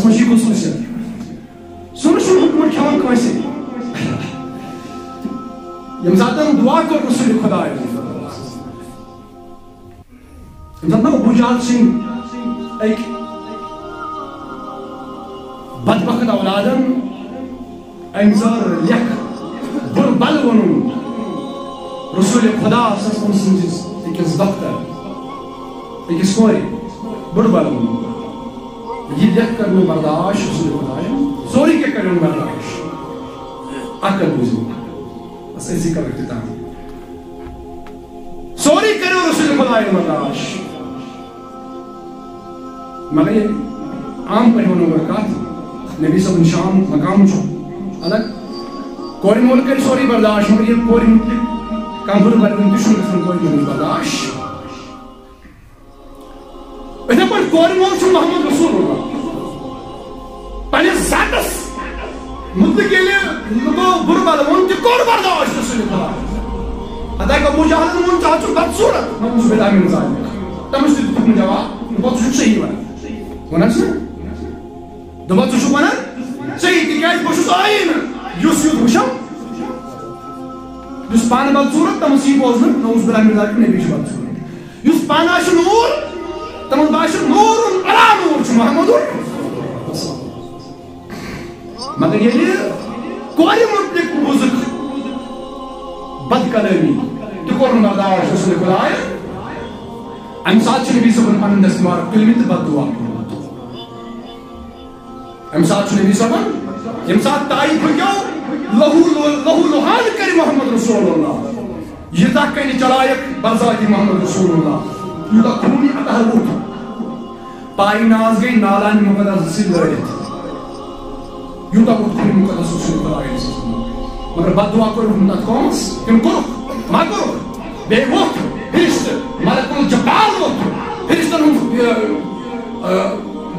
مجھے خصوصیت سنو شروع حکمت کھیوان کنسی یم ساتن دعا کر رسول خدا یم ساتن ابو جہل سن ایک بدبخت اولادن امزار لیک بر بل ونن رسول خدا صلی اللہ علیہ وسلم اکس دختر اکس کوری بر بل ونن یہ لیک کرنے برداشت رسول خدا سوری کے کرنے برداشت عقل بوزن بس ایسی کا اختتام سوری کرو رسول خدا برداشت مگر یہ عام پر ہونے برکات نبی صلی اللہ شام مقام چھو الگ کوئی مول کر سوری برداشت مگر یہ کوئی مطلق کامبر بردن تشن کسن کوئی مول برداشت ایسا پر کوئی مول چھو محمد رسول اللہ پہلے ذاتس مطلق کے لئے لگو بربال مونتی کور برداشت رسول اللہ حتی کہ ابو جہل مون چاہتو بد صورت محمد صلی اللہ علیہ وسلم تمشتی تکن جواب بہت شک صحیح بنا ونن سن دبات شو ونن صحیح تکیاز بشوز آئین یوس یوت وشم یوس پان بد صورت تمسی بوزن نوز بلا مردار کی نبی بد صورت یوس پان آش نور تمس باش نور علا نور چھ محمد مگر یہ کوئی مطلق بزرگ بد کلامی تکور مردار رسول خدا ام ساتھ چھ نبی صبر پانن دستمار کلمت بد دعا ام ساتھ چھ نبی صبر ام ساتھ تائید بکیو لہو لوحان کری محمد رسول اللہ یہ تک کہنی چلائک برزاتی محمد رسول اللہ یہ تک خونی اطہر اوٹ پائی ناز گئی نالانی مقدس سے لڑیت یہ تک اوٹ خونی مقدس رسول اللہ مگر بد دعا کرو ہمت کومس تم کرو ما کرو بے وقت فرشت ملک الجبال وقت فرشت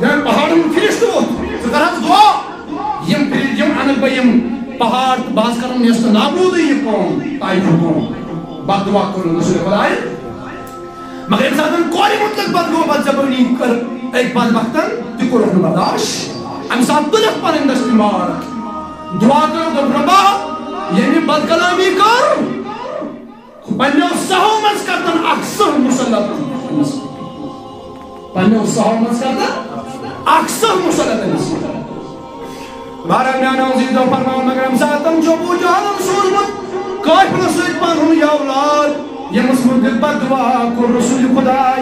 دین پہاڑ فرشت وقت سکرات دعا یم انک بیم پہاڑ باز کرن نیست نابود یہ قوم تائی قوم بد دعا کرو رسول خدا مگر انسان کوئی مطلق بد دعا بد زبانی کر ایک بد وقتن تی کرو برداشت انسان دلک پر اندستی مار دعا کرو تو ربا یعنی بد کلامی کر پنیو سہو مز کردن اکثر مسلط پنیو سہو مز کردن اکثر مسلط بارہ میانا وزید و فرماؤں مگر امساتم جو بو جہلم سوزمت کاش نسوید پانہم یا اولاد یہ مسمود بد دعا کو رسول خدا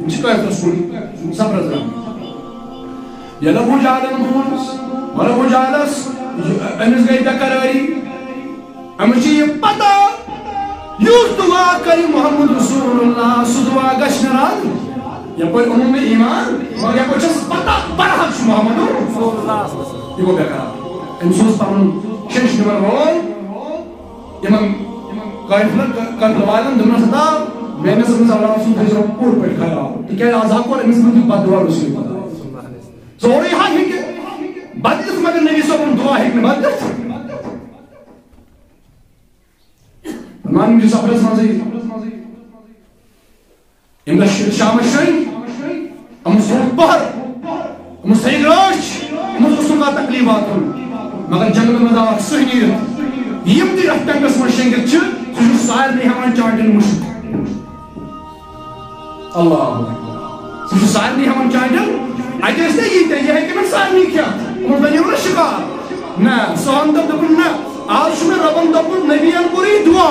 جی کاش رسول سب رضا یہ لہو جہلم دونس ولہو جہلس امس گئی بقراری امچی یہ پتا یوز دعا کری محمد رسول اللہ سو دعا گشنران یا کوئی عموم ایمان یا کوئی چیز پتا برحق شو محمد رسول اللہ یہ کو بقرار امسوز پرن شنش نمر وول امام قائفلت کنٹروالن دمنا ستا میں نے سمجھ اللہ رسول تجرہ پور پر کھایا تکیہ آزاد کو امس مجھے بد دعا رسول خدا زوری حق ہے کہ بدلت مگر نبی صلی اللہ علیہ وسلم دعا ہے کہ بدلت فرمان مجھے سفرت مازی امدہ شام الشرین امس روح بہر امس تحیق راش امس رسول کا تقلیبات مگر جنگل مدار سہنیر یم دی رفتن قسم شنگر چھ سجو سائر نہیں ہمان چاندن مشک اللہ سجو سائر نہیں ہمان چاندن اگر اس نے یہ ہے کہ میں سائر نہیں کیا امس بنی ہونا شکار نا سوہن دب دبن نا آج شمیں ربن دبن نبیان کوری دعا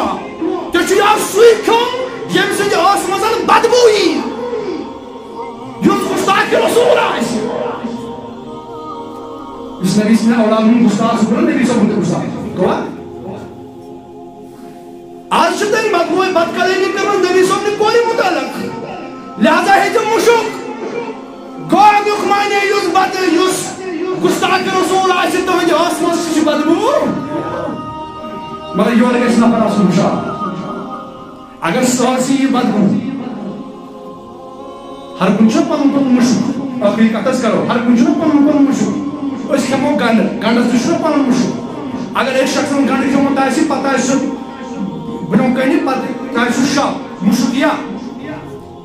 تو چھو یا سوئی کھوں یم سے جو آس مزل بدبوئی یوز گستاق رسول آئیس اس نبی سے اولاد من گستاق سکرن نبی سے بنتے گستاق دعا آج شدن مقبوئی بد کلیمی کرن نبی سے اپنے کوئی متعلق لہذا ہے جو مشک گوڑ دکھمانی یوز بد یوز گستاق رسول آئیس تو جو آس مزل بدبو مگر یہ لگے سنا پر آسو مشاہ اگر سواسی یہ بد ہوں ہر کنچہ پنن پنن مشک اخری کتس کرو ہر کنچہ پنن پنن مشک اس کھمو گانڈس دشنو پنن مشک اگر ایک شخص ہم گانڈ کھمو تائیسی پتہ ہے سب بنوں کہنی پتہ تائیسو شاہ مشک یا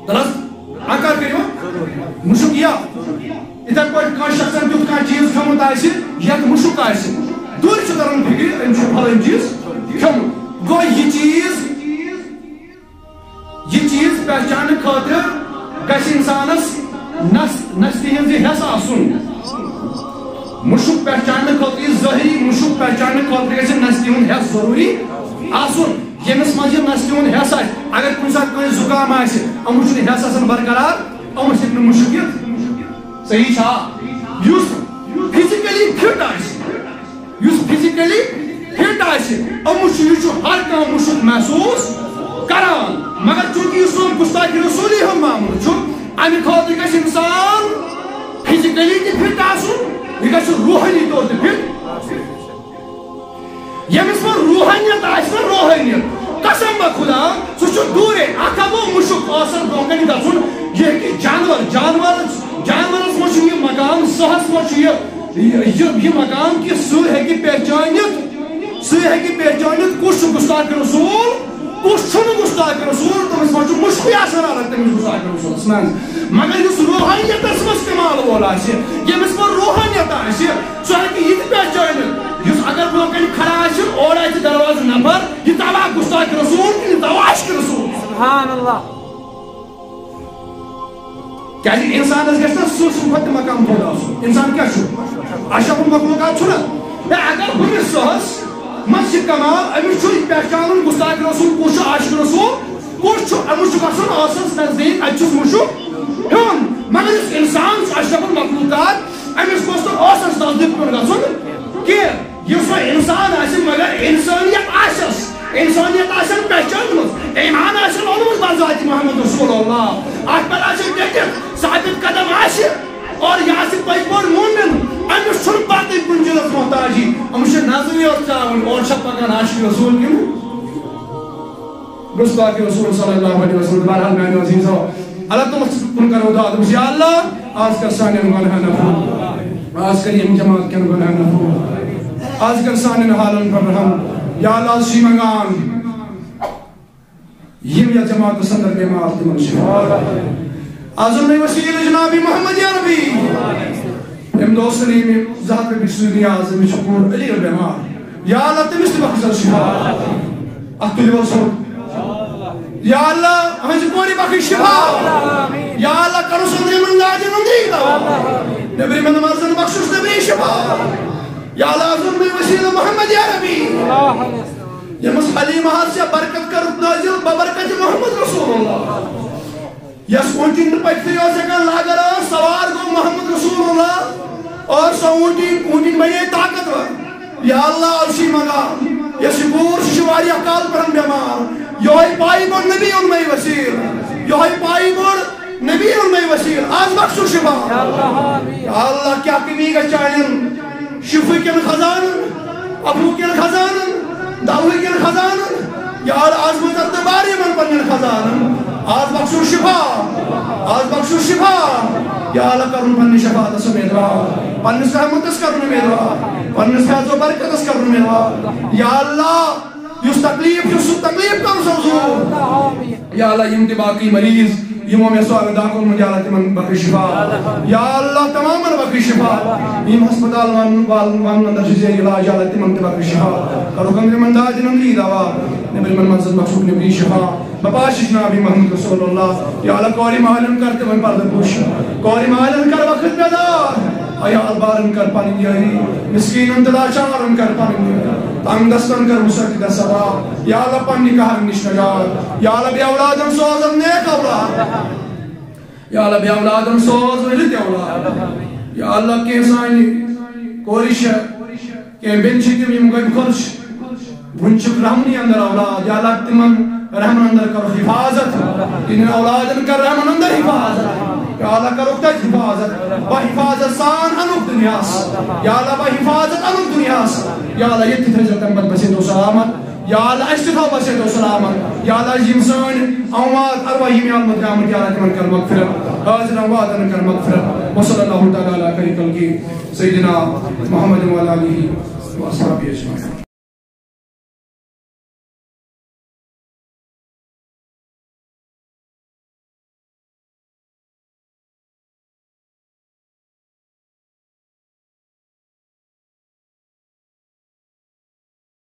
درست آکار کریو مشک یا اتھے پہ شخصن تیت کھانا چیز کھومت آسہِ یتھ مشک آسہِ دور تران فکر أمِس چھُ فلٲنۍ چیز کھومت گو یہ چیز پہچان خاطر گژھِ انسانس نستی ہنز حس آسن مشک پہچان خاطر ظاہری مشک پہچان خاطر گژھِ نستی ہند حس ضروری آسن یمس مز یہ نستی ہند حس آسہِ اگر کُنہِ ساتہٕ کٲنٛسہِ زُکام آسہِ یِمن چھُنہٕ حس آسان برقرار یِمن ہیٚکہِ نہٕ مشک یِتھ صحیح چھا یُس فزیکلی فٹ آسہِ یُس فزیکلی فٹ آسہِ یِمن چھُ یہِ چھُ ہر کانٛہہ مشک محسوس کران مگر چونکہ یہ سون گستاخی رسولی ہم معمول چھو امی خاطر گژھِ انسان فزیکلی تہ فٹ آسن یہ گژھِ روحانی طور تہ فٹ یمس پر روحانیت آسہِ نا روحانیت قسم بہ خدا سہ چھُ دوٗرے اکھ ہا گوٚو مُشُک آسان برونٛہہ کَنہِ گژھُن یہ ہیٚکہِ جانورس منٛز چھُ یہِ مقام سہس منٛز چھُ یہ مقام کہ سُہ ہیٚکہِ پہچٲنِتھ کُس چھُ گستاخ رسول کُس چھُنہٕ گستاخ رسول تٔمِس منٛز چھُ مُشکٕے آسان الگ تٔمِس گستاخ رسولس منٛز مگر یُس روحانیتس منٛز کمال وول آسہِ ییٚمِس منٛز روحانیت آسہِ سُہ ہیٚکہِ یہِ تہِ پہچٲنِتھ یُس اگر برونٛہہ کَنہِ کھڑا آسہِ اورٕ آسہِ دروازٕ نفر یہِ دوا گستاخ رسول کِنہٕ یہِ دوا عاشق رسول سبحان اللہ کیازِ انسانس گژھِ نا سُہ کھۄتہٕ تہِ مقام تھوڑا آسُن انسان کیاہ چھُ اشرف المخلوقات چھُنہ ہے اگر ہُمِس سہس مز چھ کمال امس چھ پہچان گستاخ رسول کس عاشق رسول کس امس گھن آسس نزدیک اتس مشک ہن مگر اس انسان اشرف المخلوقات امس گوس آسس نزدیک پہ گھن کی اس انسان آس مگر انسانیت آسس پہچان ایمان آسن اونمت بذات محمد رسول اللہ ات پہ ڈٹت ثابت قدم آس اور یہ پز پور مومن امس چھُنہٕ پتہٕ کُنہِ چیٖزس محتاجی امس چھِ نظرٕے یوت ترٛاوٕنۍ اورٕ چھا پکان عاشق رسول کِنہٕ گستاخ رسول صلی اللہ علیہ وسلم بہرحال میانیو عزیزو اللہ تعالیٰ کُن کرو دعا دپُس یا اللہ آز کر سانٮ۪ن گۄنہن عفو آز کر ییٚمہِ جماعت کٮ۪ن گۄنہن عفو آز کر سانٮ۪ن حالن پر رحم یا اللہ آز چھِ منگان یِم یتھ جماعتس انٛدر بٮ۪مار تِمن شفا آزم نے وسیل جنابی محمد یا نبی ام دوستنی میں ذات پہ بکسوی نیاز میں شکور علی بیمار یا اللہ تمس تہ بخش شفا اقتل وصول یا اللہ ہمیں کوری بخش شفا یا اللہ کرو سندری من لاجن اندری دوا نبری من مرزن بخشش نبری شفا یا اللہ آزم نے وسیل محمد یا نبی یہ مس حلیم حال سے برکت کرت نازل ببرکت محمد رسول اللہ یس اونٹین پتہ لاگر سوار گو محمد رسول اللہ اور سو اونٹین بنے طاقتور یا اللہ عرشی منگا یس گور شواریا کال پر بیمار یہ پائی بڑ نبی ان وسیل یہ پائی بڑ نبی ان وسیل آج بخشو شفا یا اللہ کیا کمی گا چاہین شفی کن خزان ابو کن خزان دعوی کن خزان یا آج مجھے باری من پنن خزان آج بخشو شفا آج بخشو شفا یا اللہ کرن پنی شفا دس امیدوا پنس رحمتس کرن امیدوا پنس فیض و برکتس کرن امیدوا یا اللہ یس تکلیف کر سوزو یا اللہ یم باقی مریض یمو میں سوال دا کن من یا اللہ تمن بخش شفا یا اللہ تمام بخش شفا یم ہسپتال وان اندر زیر علاج یا اللہ تمن بخش شفا کرو کمر من دا جنندی دوا نبی من منزل مقصود نبی شفا بپاشش نبی محمد رسول اللہ یا اللہ کوری محلن کرتے من پردہ پوش کوری محلن کر وقت بیدار یا البارن کر پانی یاری مسکین انتدا چارن کر پانی تنگ دستن کر مسرک دا سبا یا اللہ پانی کہر نش نجات یا اللہ بی اولادن سوزن نیک اولاد یا اللہ بی اولادن سوزن لت اولاد یا اللہ کیسانی کوریش کہ بنچی تیم یم گئی خلش بنچک رحمنی اندر اولاد یا اللہ تمن رحمن اندر کرو حفاظت ان اولادن کر رحمن اندر حفاظت یا اللہ کرو تج حفاظت با حفاظت سان انوک دنیاس یا اللہ با حفاظت انوک دنیاس یا اللہ یہ تفجر تنبت بسید و سلامت یا اللہ اشتفا بسید و سلامت یا اللہ جمسان اموات ارواحی میان مدرامت یا اللہ تمن کر مغفرت حاضر امواتن کر مغفرت وصل اللہ تعالی علیہ کری کل کی سیدنا محمد و علیہ و اصحابی اجمعین